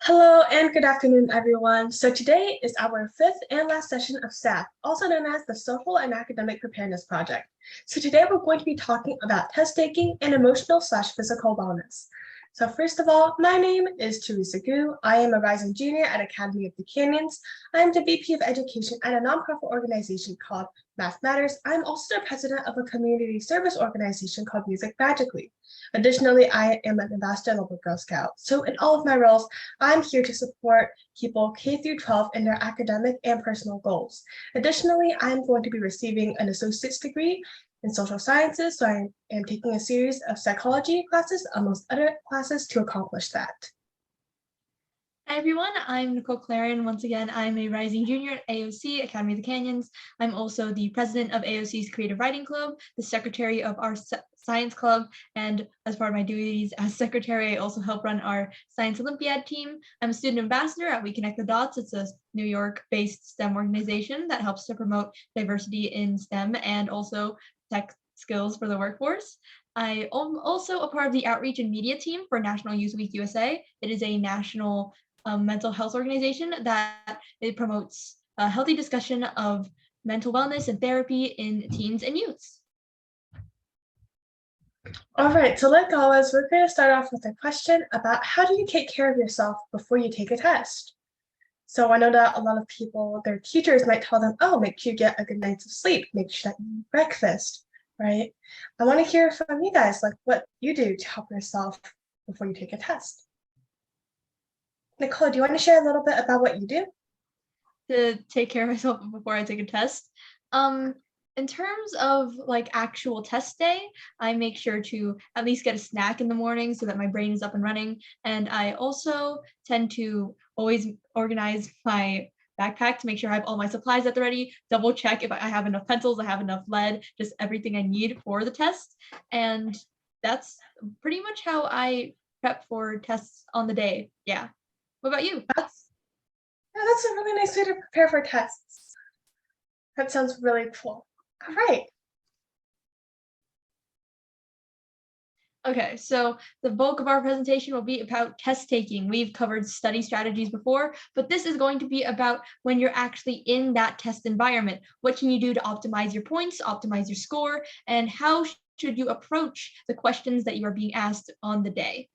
Hello and good afternoon, everyone. So today is our fifth and last session of SAP, also known as the Social and Academic Preparedness Project. So today we're going to be talking about test taking and emotional/physical wellness. So first of all, my name is Teresa Gu. I am a rising junior at Academy of the Canyons. I am the VP of Education at a nonprofit organization called Math Matters. I'm also the president of a community service organization called Music Magically. Additionally, I am an ambassador level Girl Scout. So in all of my roles, I'm here to support people K through 12 in their academic and personal goals. Additionally, I'm going to be receiving an associate's degree in social sciences, so I am taking a series of psychology classes, amongst other classes, to accomplish that. Hi everyone, I'm Nicole Claren. Once again, I'm a rising junior at AOC, Academy of the Canyons. I'm also the president of AOC's Creative Writing Club, the secretary of our Science Club, and as part of my duties as secretary, I also help run our Science Olympiad team. I'm a student ambassador at We Connect the Dots. It's a New York-based STEM organization that helps to promote diversity in STEM and also tech skills for the workforce. I am also a part of the outreach and media team for National Youth Week USA. It is a national mental health organization that it promotes a healthy discussion of mental wellness and therapy in teens and youths. All right, so like always, we're going to start off with a question about how do you take care of yourself before you take a test? So I know that a lot of people, their teachers might tell them, oh, make sure you get a good night's sleep, make sure that you eat breakfast, right? I want to hear from you guys, like what you do to help yourself before you take a test. Nicole, do you want to share a little bit about what you do? To take care of myself before I take a test. In terms of like actual test day, I make sure to at least get a snack in the morning so that my brain is up and running. And I also tend to always organize my backpack to make sure I have all my supplies at the ready, double check if I have enough pencils, I have enough lead, just everything I need for the test. And that's pretty much how I prep for tests on the day. Yeah. What about you? That's a really nice way to prepare for tests. That sounds really cool. All right. Okay, so the bulk of our presentation will be about test taking. We've covered study strategies before, but this is going to be about when you're actually in that test environment. What can you do to optimize your points, optimize your score, and how should you approach the questions that you are being asked on the day?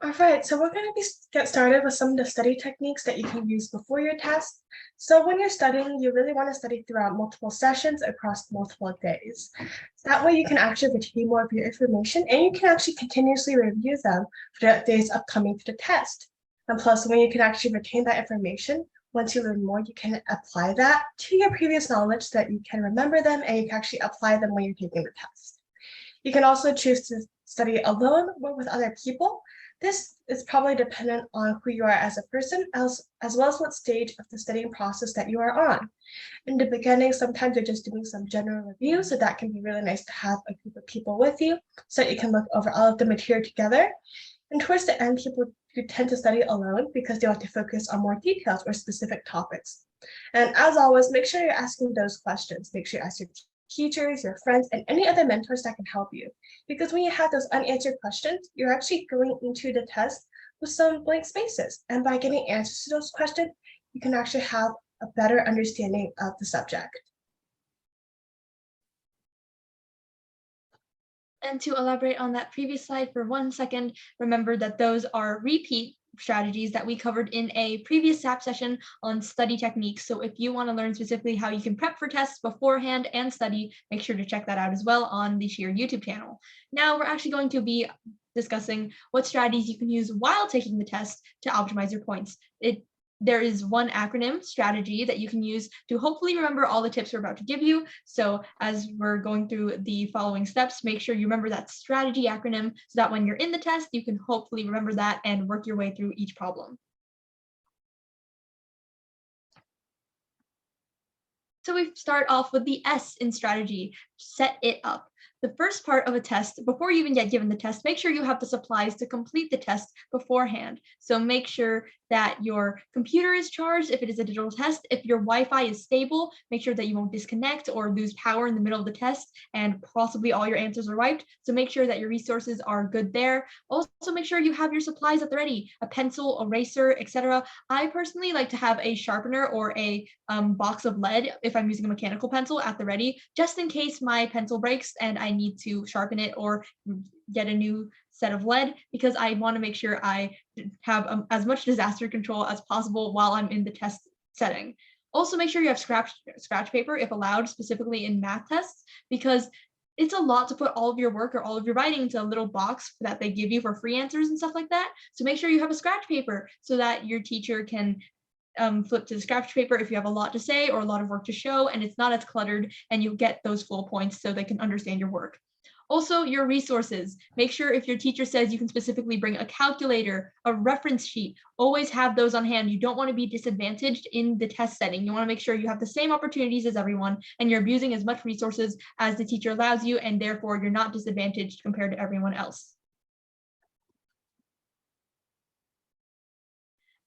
All right, so we're going to get started with some of the study techniques that you can use before your test. So when you're studying, you really want to study throughout multiple sessions across multiple days. So that way you can actually retain more of your information and you can actually continuously review them for the days upcoming to the test. And plus, when you can actually retain that information, once you learn more, you can apply that to your previous knowledge so that you can remember them and you can actually apply them when you're taking the test. You can also choose to study alone or with other people. This is probably dependent on who you are as a person, as well as what stage of the studying process that you are on. In the beginning, sometimes you're just doing some general review, so that can be really nice to have a group of people with you so that you can look over all of the material together. And towards the end, people who tend to study alone because they want to focus on more details or specific topics. And as always, make sure you're asking those questions. Make sure you ask your teachers, your friends, and any other mentors that can help you. Because when you have those unanswered questions, you're actually going into the test with some blank spaces. And by getting answers to those questions, you can actually have a better understanding of the subject. And to elaborate on that previous slide for 1 second, remember that those are repeat strategies that we covered in a previous SAP session on study techniques. So if you want to learn specifically how you can prep for tests beforehand and study, make sure to check that out as well on the Sheer YouTube channel. Now we're actually going to be discussing what strategies you can use while taking the test to optimize your points. There is one acronym strategy that you can use to hopefully remember all the tips we're about to give you. So as we're going through the following steps, make sure you remember that strategy acronym so that when you're in the test, you can hopefully remember that and work your way through each problem. So we start off with the S in strategy, set it up. The first part of a test, before you even get given the test, make sure you have the supplies to complete the test beforehand. So make sure that your computer is charged if it is a digital test. If your Wi-Fi is stable, make sure that you won't disconnect or lose power in the middle of the test and possibly all your answers are wiped. So make sure that your resources are good there. Also make sure you have your supplies at the ready, a pencil, eraser, etc. I personally like to have a sharpener or a box of lead if I'm using a mechanical pencil at the ready, just in case my pencil breaks and I need to sharpen it or get a new set of lead, because I want to make sure I have as much disaster control as possible while I'm in the test setting. Also, make sure you have scratch paper if allowed, specifically in math tests, because it's a lot to put all of your work or all of your writing into a little box that they give you for free answers and stuff like that. So make sure you have a scratch paper so that your teacher can flip to the scratch paper if you have a lot to say or a lot of work to show, and it's not as cluttered, and you get those full points so they can understand your work. Also, your resources. Make sure if your teacher says you can specifically bring a calculator, a reference sheet, always have those on hand. You don't want to be disadvantaged in the test setting. You want to make sure you have the same opportunities as everyone and you're using as much resources as the teacher allows you, and therefore you're not disadvantaged compared to everyone else.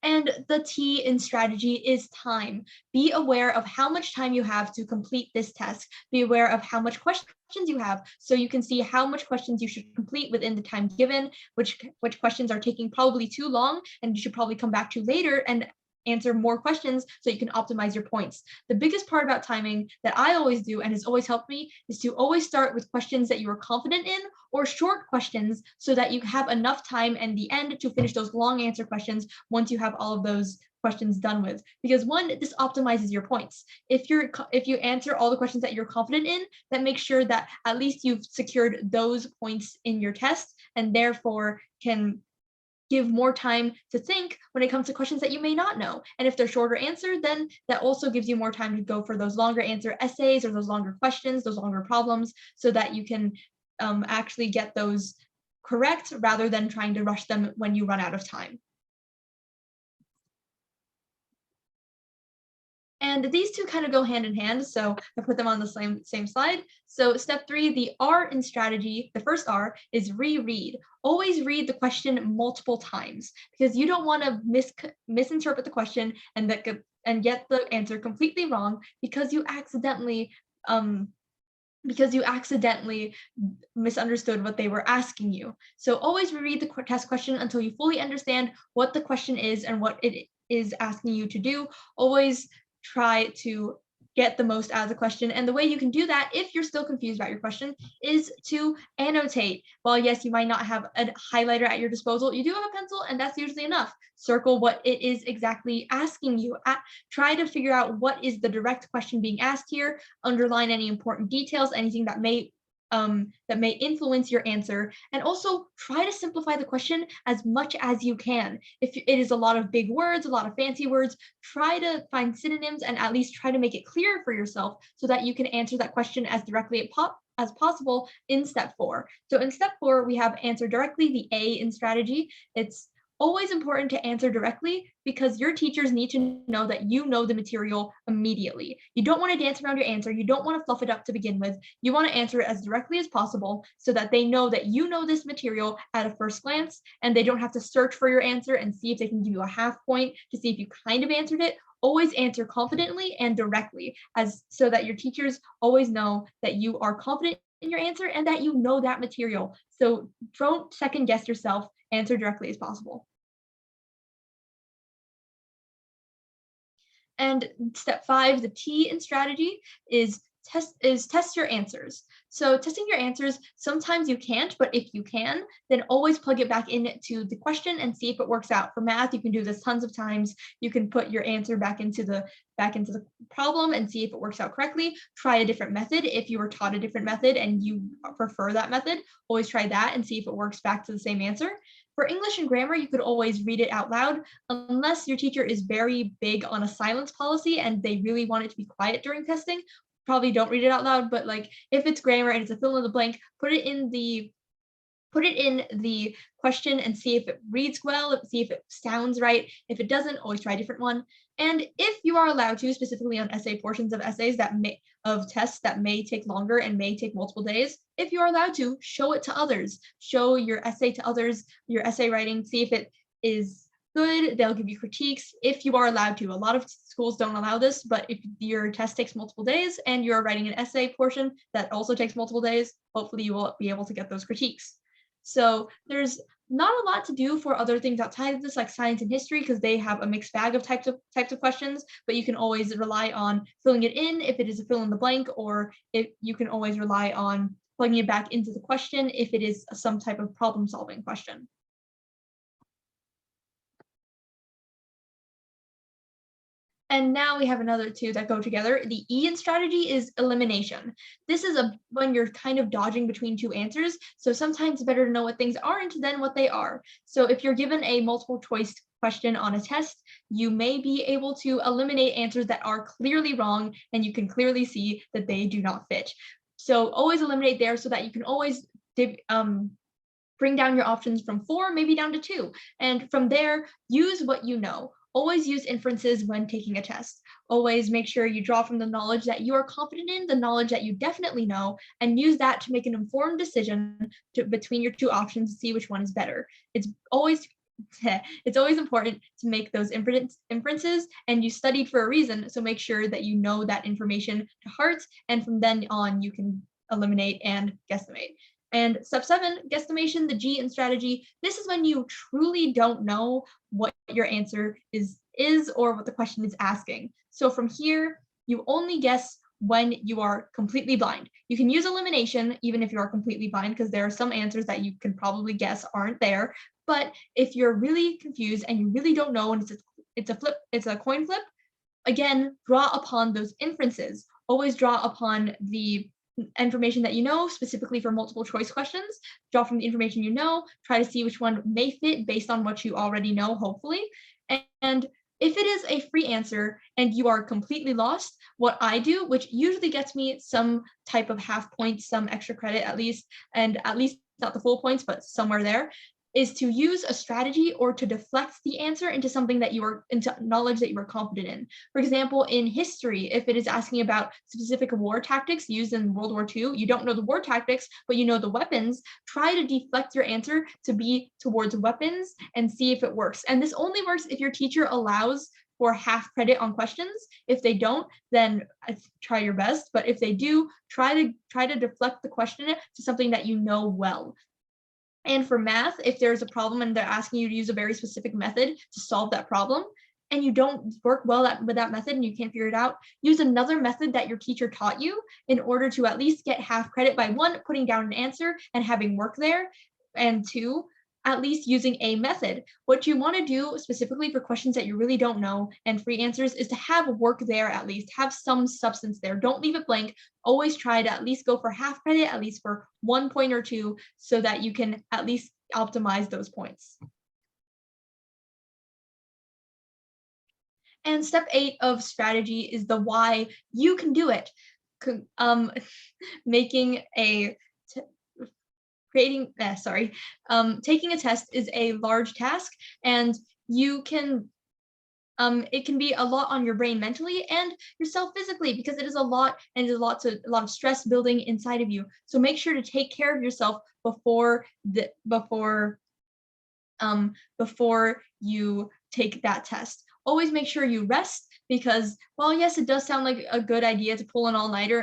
And the T in strategy is time. Be aware of how much time you have to complete this task. Be aware of how much questions you have so you can see how much questions you should complete within the time given, which questions are taking probably too long and you should probably come back to later and answer more questions so you can optimize your points. The biggest part about timing that I always do and has always helped me is to always start with questions that you are confident in or short questions so that you have enough time in the end to finish those long answer questions once you have all of those questions done with. Because one, this optimizes your points. If you answer all the questions that you're confident in, that makes sure that at least you've secured those points in your test and therefore can give more time to think when it comes to questions that you may not know. And if they're shorter answer, then that also gives you more time to go for those longer answer essays or those longer questions, those longer problems, so that you can actually get those correct rather than trying to rush them when you run out of time. And these two kind of go hand in hand, so I put them on the same slide. So step 3, the R in strategy, the first R is reread. Always read the question multiple times because you don't want to misinterpret the question and get the answer completely wrong because you accidentally misunderstood what they were asking you. So always reread the test question until you fully understand what the question is and what it is asking you to do. Always try to get the most out of the question. And the way you can do that, if you're still confused about your question, is to annotate. While yes, you might not have a highlighter at your disposal, you do have a pencil, and that's usually enough. Circle what it is exactly asking you. Try to figure out what is the direct question being asked here, underline any important details, anything that may influence your answer, and also try to simplify the question as much as you can. If it is a lot of big words, a lot of fancy words, try to find synonyms and at least try to make it clear for yourself so that you can answer that question as directly as possible in step 4. So in step 4, we have answer directly, the A in strategy. It's always important to answer directly because your teachers need to know that you know the material immediately. You don't want to dance around your answer. You don't want to fluff it up to begin with. You want to answer it as directly as possible so that they know that you know this material at a first glance and they don't have to search for your answer and see if they can give you a half point to see if you kind of answered it. Always answer confidently and directly so that your teachers always know that you are confident in your answer and that you know that material. So don't second guess yourself. Answer directly as possible. And step 5, the T in strategy is test your answers. So testing your answers, sometimes you can't, but if you can, then always plug it back into the question and see if it works out. For math, you can do this tons of times. You can put your answer back into the problem and see if it works out correctly. Try a different method. If you were taught a different method and you prefer that method, always try that and see if it works back to the same answer. For English and grammar, you could always read it out loud, unless your teacher is very big on a silence policy and they really want it to be quiet during testing. Probably don't read it out loud, but like if it's grammar and it's a fill in the blank, put it in the question and see if it reads well, see if it sounds right. If it doesn't, always try a different one. And if you are allowed to, specifically on essay portions of essays that of tests that may take longer and may take multiple days, if you're allowed to, show it to others. Show your essay to others, your essay writing, see if it is good. They'll give you critiques if you are allowed to. A lot of schools don't allow this, but if your test takes multiple days and you're writing an essay portion that also takes multiple days, hopefully you will be able to get those critiques. So there's not a lot to do for other things outside of this, like science and history, because they have a mixed bag of types of questions, but you can always rely on filling it in if it is a fill in the blank, or if you can always rely on plugging it back into the question if it is some type of problem solving question. And now we have another two that go together. The E in strategy is elimination. This is when you're kind of dodging between two answers. So sometimes it's better to know what things aren't than what they are. So if you're given a multiple choice question on a test, you may be able to eliminate answers that are clearly wrong and you can clearly see that they do not fit. So always eliminate there so that you can always bring down your options from 4, maybe down to 2. And from there, use what you know. Always use inferences when taking a test. Always make sure you draw from the knowledge that you are confident in, the knowledge that you definitely know, and use that to make an informed decision between your two options to see which one is better. It's always important to make those inferences, and you studied for a reason, so make sure that you know that information to heart, and from then on you can eliminate and guesstimate. And step 7, guesstimation, the G in strategy. This is when you truly don't know what your answer is or what the question is asking. So from here, you only guess when you are completely blind. You can use elimination even if you are completely blind, because there are some answers that you can probably guess aren't there. But if you're really confused and you really don't know, and it's a coin flip, again, draw upon those inferences. Always draw upon the information that you know, specifically for multiple choice questions. Draw from the information you know, try to see which one may fit based on what you already know, hopefully. And if it is a free answer and you are completely lost, what I do, which usually gets me some type of half points, some extra credit at least, and at least not the full points, but somewhere there, is to use a strategy or to deflect the answer into something that into knowledge that you are confident in. For example, in history, if it is asking about specific war tactics used in World War II, you don't know the war tactics, but you know the weapons, try to deflect your answer to be towards weapons and see if it works. And this only works if your teacher allows for half credit on questions. If they don't, then try your best. But if they do, try to deflect the question to something that you know well. And for math, if there's a problem and they're asking you to use a very specific method to solve that problem, and you don't work well with that method and you can't figure it out, use another method that your teacher taught you in order to at least get half credit by 1, putting down an answer and having work there, and 2, at least using a method. What you want to do specifically for questions that you really don't know and free answers is to have work there, at least have some substance there. Don't leave it blank. Always try to at least go for half credit, at least for 1 point or 2, so that you can at least optimize those points. And step 8 of strategy is the why. You can do it. Taking a test is a large task, and it can be a lot on your brain mentally and yourself physically, because it is a lot, and there's a lot of stress building inside of you. So make sure to take care of yourself before you take that test. Always make sure you rest, because while yes, it does sound like a good idea to pull an all-nighter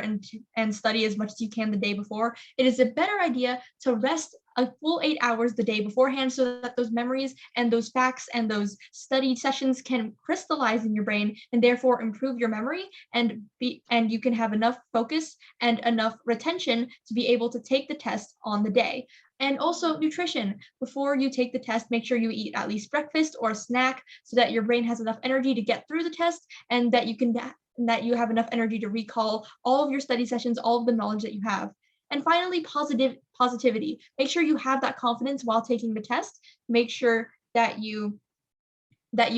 and study as much as you can the day before, it is a better idea to rest a full 8 hours the day beforehand, so that those memories and those facts and those study sessions can crystallize in your brain and therefore improve your memory, and you can have enough focus and enough retention to be able to take the test on the day. And also nutrition. Before you take the test, make sure you eat at least breakfast or a snack so that your brain has enough energy to get through the test, and that you have enough energy to recall all of your study sessions, all of the knowledge that you have. And finally, positivity. Make sure you have that confidence while taking the test. Make sure that you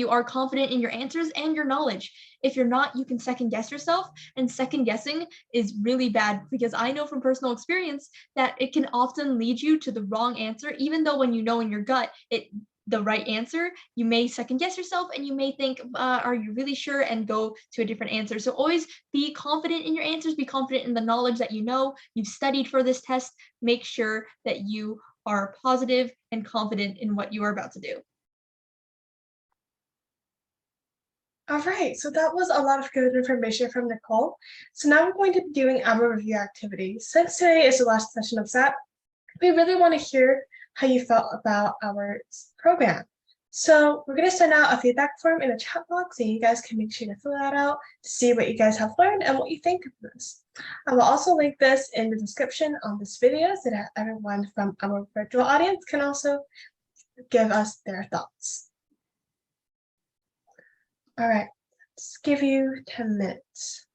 are confident in your answers and your knowledge. If you're not, you can second guess yourself, and second guessing is really bad, because I know from personal experience that it can often lead you to the wrong answer, even though when you know in your gut the right answer, you may second guess yourself and you may think, are you really sure? And go to a different answer. So always be confident in your answers, be confident in the knowledge that you know, you've studied for this test. Make sure that you are positive and confident in what you are about to do. All right, so that was a lot of good information from Nicole. So now we're going to be doing our review activity. Since today is the last session of SAT, we really want to hear how you felt about our program. So we're going to send out a feedback form in the chat box, and you guys can make sure to fill that out to see what you guys have learned and what you think of this. I will also link this in the description on this video so that everyone from our virtual audience can also give us their thoughts. All right, let's give you 10 minutes.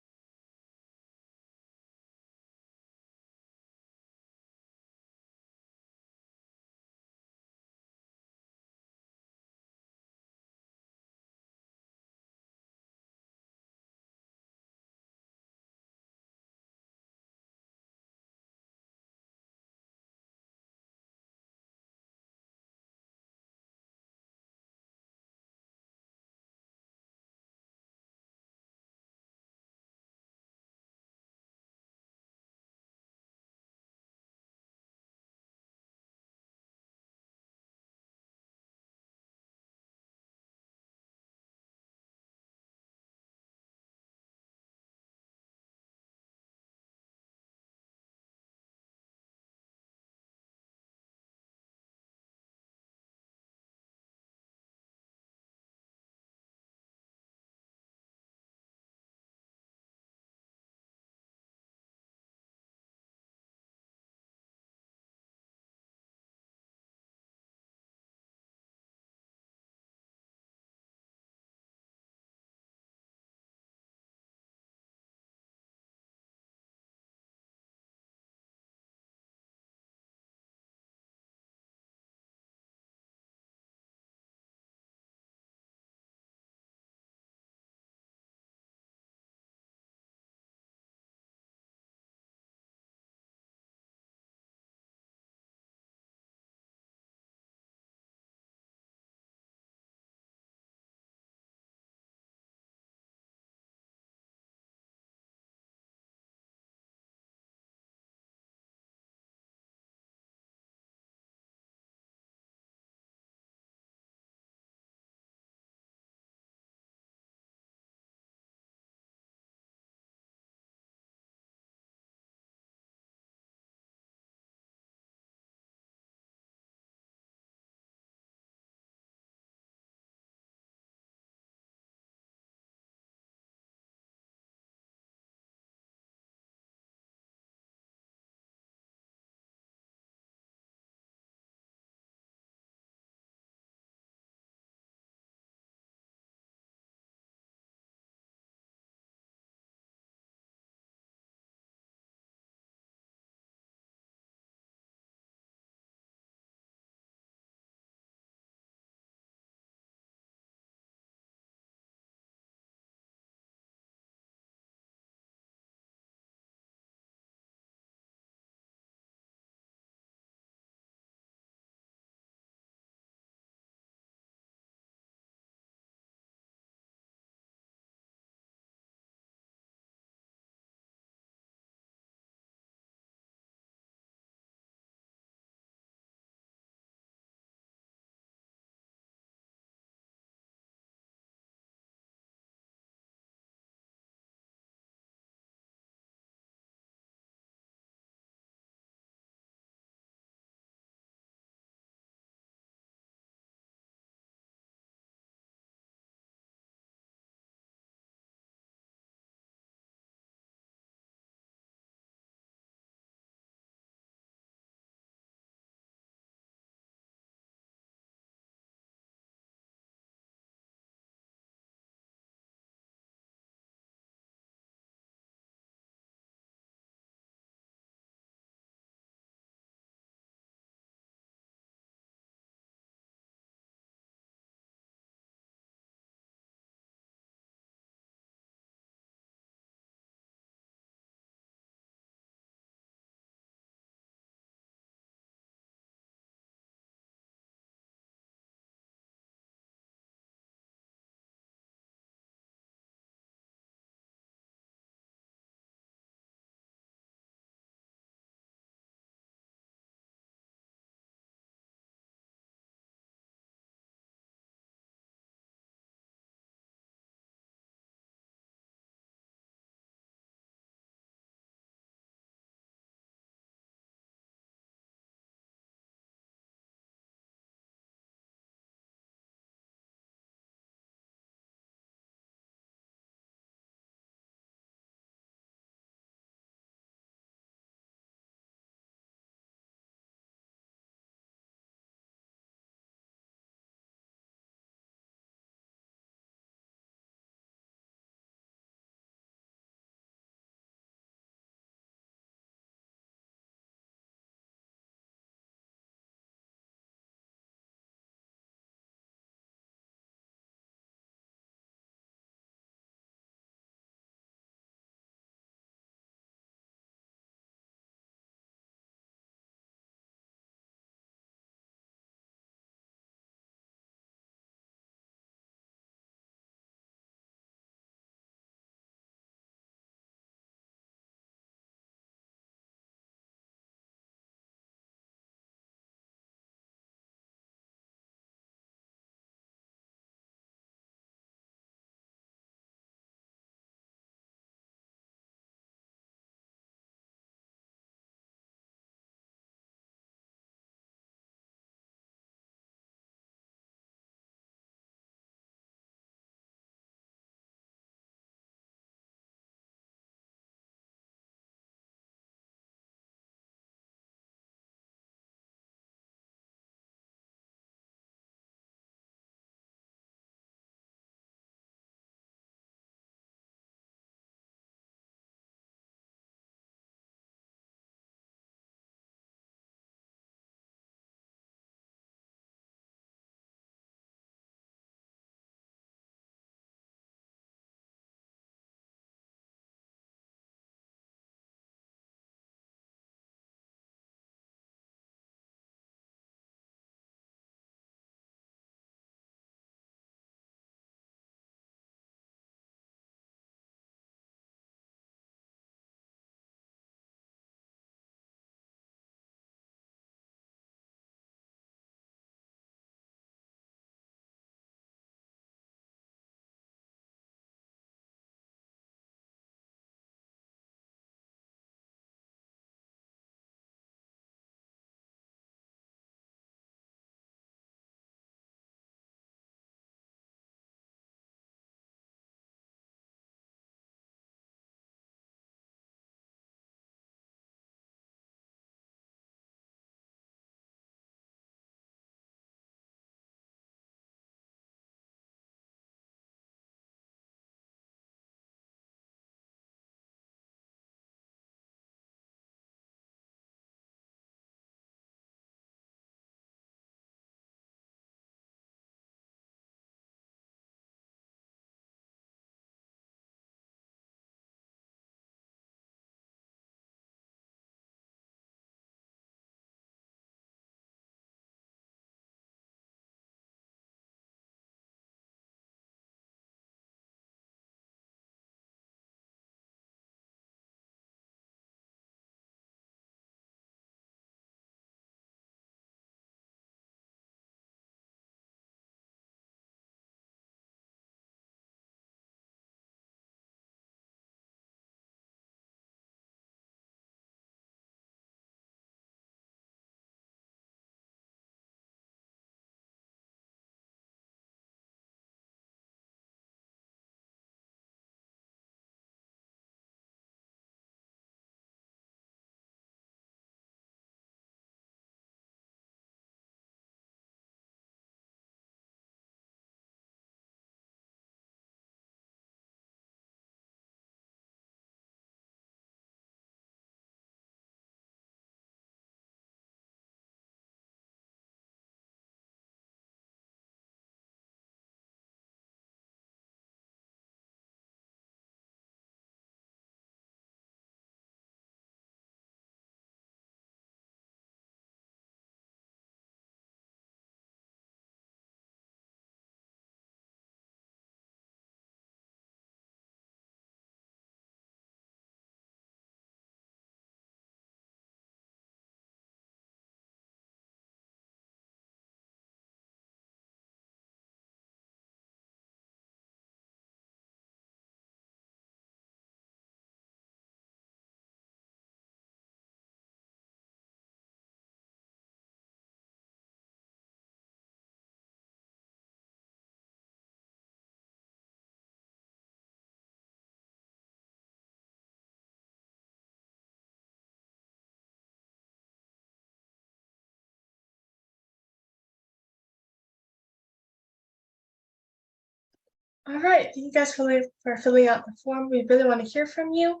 All right, thank you guys for filling out the form. We really want to hear from you.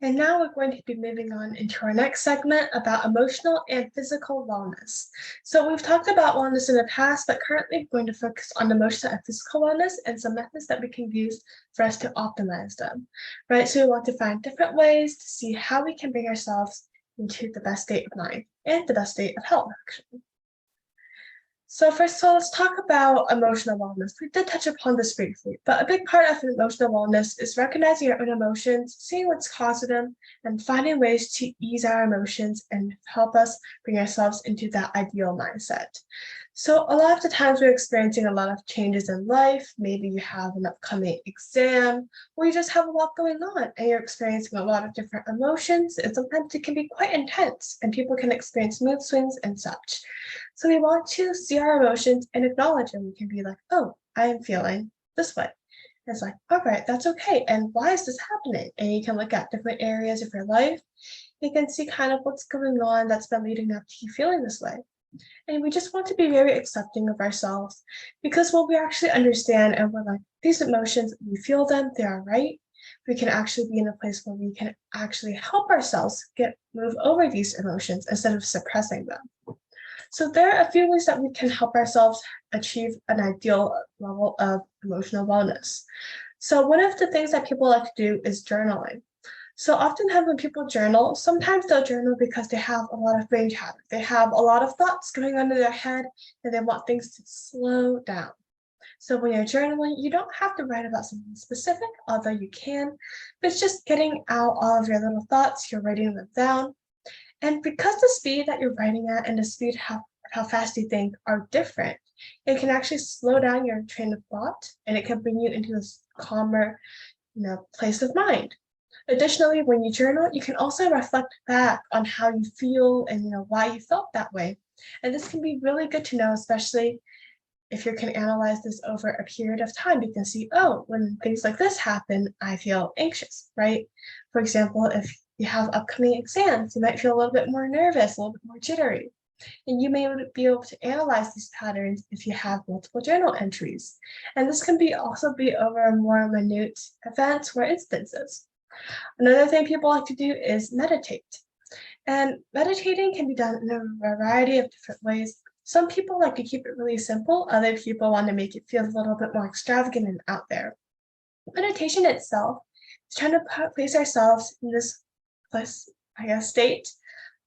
And now we're going to be moving on into our next segment about emotional and physical wellness. So we've talked about wellness in the past, but currently we're going to focus on emotional and physical wellness and some methods that we can use for us to optimize them, right? So we want to find different ways to see how we can bring ourselves into the best state of mind and the best state of health, actually. So first of all, let's talk about emotional wellness. We did touch upon this briefly, but a big part of emotional wellness is recognizing our own emotions, seeing what's causing them, and finding ways to ease our emotions and help us bring ourselves into that ideal mindset. So a lot of the times we're experiencing a lot of changes in life. Maybe you have an upcoming exam, or you just have a lot going on and you're experiencing a lot of different emotions, and sometimes it can be quite intense and people can experience mood swings and such. So we want to see our emotions and acknowledge them. We can be like, oh, I am feeling this way. And it's like, all right, that's okay. And why is this happening? And you can look at different areas of your life. You can see kind of what's going on that's been leading up to you feeling this way. And we just want to be very accepting of ourselves because when we actually understand and we're like, these emotions, we feel them, they are right. We can actually be in a place where we can actually help ourselves move over these emotions instead of suppressing them. So there are a few ways that we can help ourselves achieve an ideal level of emotional wellness. So one of the things that people like to do is journaling. So oftentimes when people journal, sometimes they'll journal because they have a lot of brain chatter. They have a lot of thoughts going on in their head and they want things to slow down. So when you're journaling, you don't have to write about something specific, although you can, but it's just getting out all of your little thoughts, you're writing them down. And because the speed that you're writing at and the speed how fast you think are different, it can actually slow down your train of thought and it can bring you into this calmer, place of mind. Additionally, when you journal, you can also reflect back on how you feel and why you felt that way. And this can be really good to know, especially if you can analyze this over a period of time. You can see, oh, when things like this happen, I feel anxious, right? For example, if you have upcoming exams, you might feel a little bit more nervous, a little bit more jittery. And you may be able to analyze these patterns if you have multiple journal entries. And this can also be over a more minute events or instances. Another thing people like to do is meditate. And meditating can be done in a variety of different ways. Some people like to keep it really simple. Other people want to make it feel a little bit more extravagant and out there. Meditation itself is trying to place ourselves in this place, state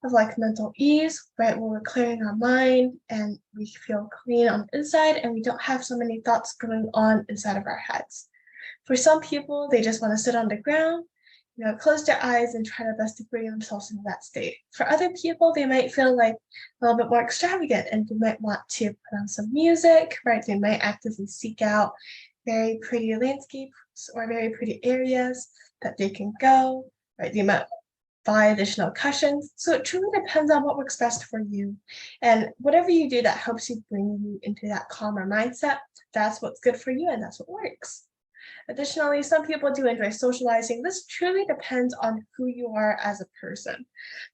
of like mental ease, right? Where we're clearing our mind and we feel clean on the inside and we don't have so many thoughts going on inside of our heads. For some people, they just want to sit on the ground, close their eyes and try their best to bring themselves into that state. For other people, they might feel like a little bit more extravagant and they might want to put on some music, right? They might actively seek out very pretty landscapes or very pretty areas that they can go, right? They might buy additional cushions. So it truly depends on what works best for you. And whatever you do that helps you bring you into that calmer mindset, that's what's good for you and that's what works. Additionally, some people do enjoy socializing. This truly depends on who you are as a person.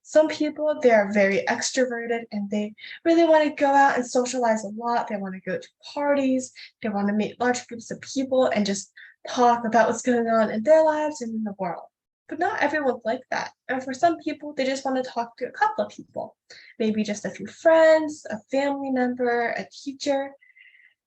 Some people, they are very extroverted and they really want to go out and socialize a lot. They want to go to parties. They want to meet large groups of people and just talk about what's going on in their lives and in the world. But not everyone's like that. And for some people, they just want to talk to a couple of people, maybe just a few friends, a family member, a teacher.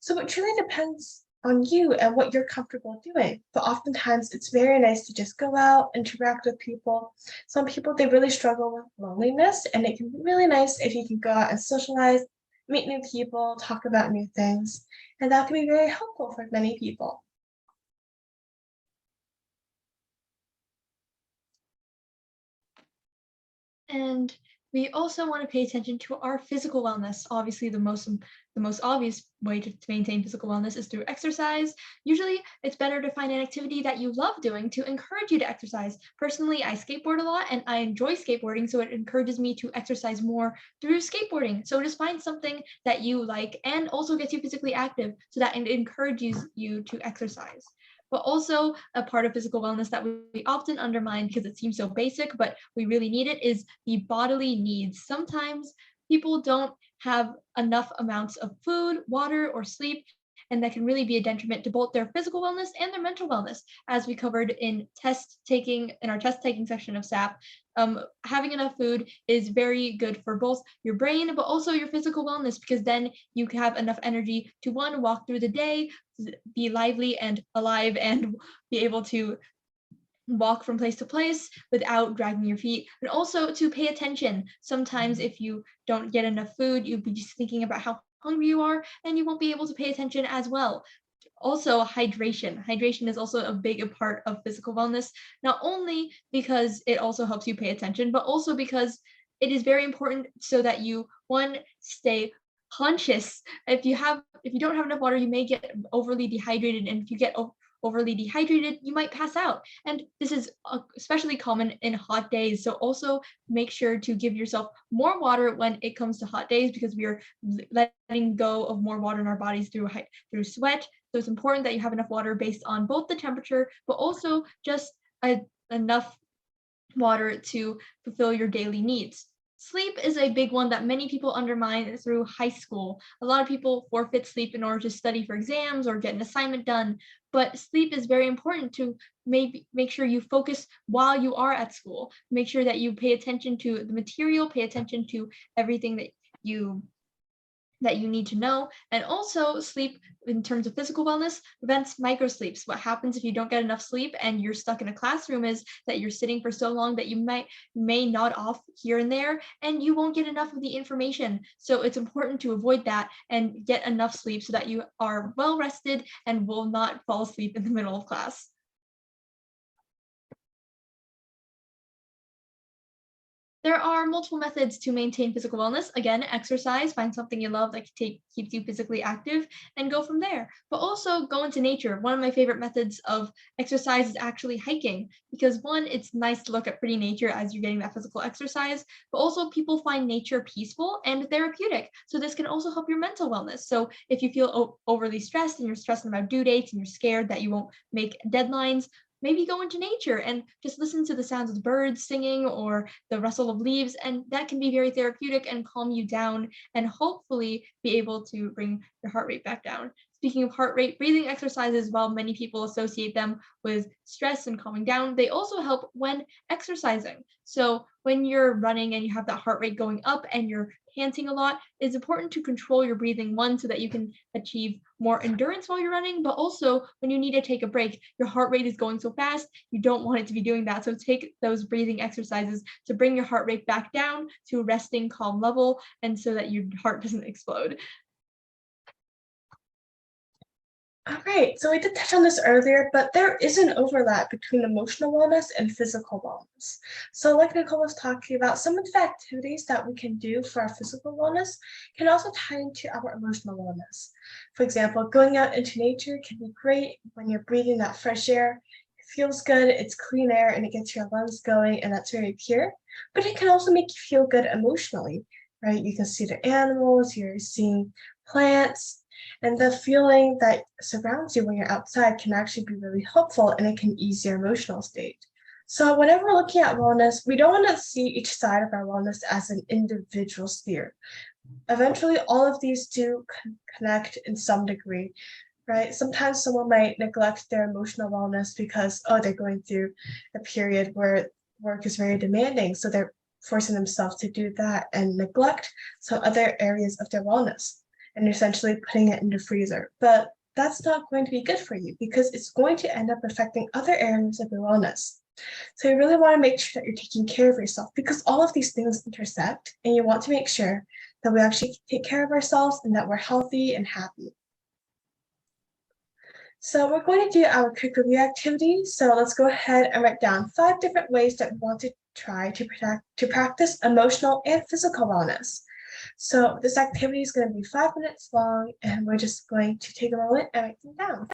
So it truly depends on you and what you're comfortable doing. But oftentimes it's very nice to just go out, interact with people. Some people, they really struggle with loneliness, and it can be really nice if you can go out and socialize, meet new people, talk about new things. And that can be very helpful for many people. And we also want to pay attention to our physical wellness. Obviously, the most obvious way to maintain physical wellness is through exercise. Usually, it's better to find an activity that you love doing to encourage you to exercise. Personally, I skateboard a lot and I enjoy skateboarding, so it encourages me to exercise more through skateboarding. So just find something that you like and also gets you physically active so that it encourages you to exercise. But also a part of physical wellness that we often undermine because it seems so basic, but we really need it, is the bodily needs. Sometimes people don't have enough amounts of food, water, or sleep, and that can really be a detriment to both their physical wellness and their mental wellness, as we covered in our test taking section of SAP. Having enough food is very good for both your brain, but also your physical wellness, because then you have enough energy to one, walk through the day, be lively and alive, and be able to walk from place to place without dragging your feet, and also to pay attention. Sometimes if you don't get enough food, you'll be just thinking about how hungry you are, and you won't be able to pay attention as well. Also, hydration is also a big part of physical wellness, not only because it also helps you pay attention, but also because it is very important so that you, one, stay conscious. If you don't have enough water, you may get overly dehydrated, and if you get overly dehydrated, you might pass out. And this is especially common in hot days. So also make sure to give yourself more water when it comes to hot days, because we are letting go of more water in our bodies through sweat. So it's important that you have enough water based on both the temperature, but also just enough water to fulfill your daily needs. Sleep is a big one that many people undermine through high school. A lot of people forfeit sleep in order to study for exams or get an assignment done, but sleep is very important to make sure you focus while you are at school. Make sure that you pay attention to the material, pay attention to everything that you need to know. And also, sleep in terms of physical wellness prevents microsleeps. What happens if you don't get enough sleep and you're stuck in a classroom is that you're sitting for so long that you may nod off here and there, and you won't get enough of the information. So it's important to avoid that and get enough sleep so that you are well rested and will not fall asleep in the middle of class. There are multiple methods to maintain physical wellness. Again, exercise, find something you love that keeps you physically active, and go from there. But also go into nature. One of my favorite methods of exercise is actually hiking, because one, it's nice to look at pretty nature as you're getting that physical exercise, but also people find nature peaceful and therapeutic. So this can also help your mental wellness. So if you feel overly stressed and you're stressing about due dates and you're scared that you won't make deadlines, maybe go into nature and just listen to the sounds of the birds singing or the rustle of leaves, and that can be very therapeutic and calm you down, and hopefully be able to bring your heart rate back down. Speaking of heart rate, breathing exercises, while many people associate them with stress and calming down, they also help when exercising. So when you're running and you have that heart rate going up and you're panting a lot, it's important to control your breathing, one, so that you can achieve more endurance while you're running, but also when you need to take a break, your heart rate is going so fast, you don't want it to be doing that. So take those breathing exercises to bring your heart rate back down to a resting, calm level, and so that your heart doesn't explode. All right, so we did touch on this earlier, but there is an overlap between emotional wellness and physical wellness. So like Nicole was talking about, some of the activities that we can do for our physical wellness can also tie into our emotional wellness. For example, going out into nature can be great when you're breathing that fresh air. It feels good, it's clean air, and it gets your lungs going, and that's very pure. But it can also make you feel good emotionally, right? You can see the animals, you're seeing plants, and the feeling that surrounds you when you're outside can actually be really helpful, and it can ease your emotional state. So whenever we're looking at wellness, we don't want to see each side of our wellness as an individual sphere. Eventually, all of these do connect in some degree, right? Sometimes someone might neglect their emotional wellness because, oh, they're going through a period where work is very demanding. So they're forcing themselves to do that and neglect some other areas of their wellness and essentially putting it in the freezer. But that's not going to be good for you because it's going to end up affecting other areas of your wellness. So you really want to make sure that you're taking care of yourself because all of these things intersect, and you want to make sure that we actually take care of ourselves and that we're healthy and happy. So we're going to do our quick review activity. So let's go ahead and write down 5 different ways that we want to try to practice emotional and physical wellness. So this activity is going to be 5 minutes long, and we're just going to take a moment and write them down.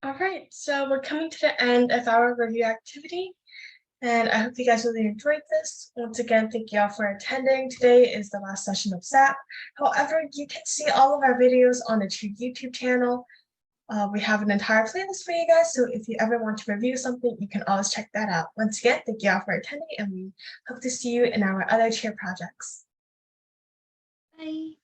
All right, so we're coming to the end of our review activity, and I hope you guys really enjoyed this. Once again, thank you all for attending. Today is the last session of SAP. However, you can see all of our videos on the True YouTube channel. We have an entire playlist for you guys, so if you ever want to review something, you can always check that out. Once again, thank you all for attending, and we hope to see you in our other cheer projects. Bye.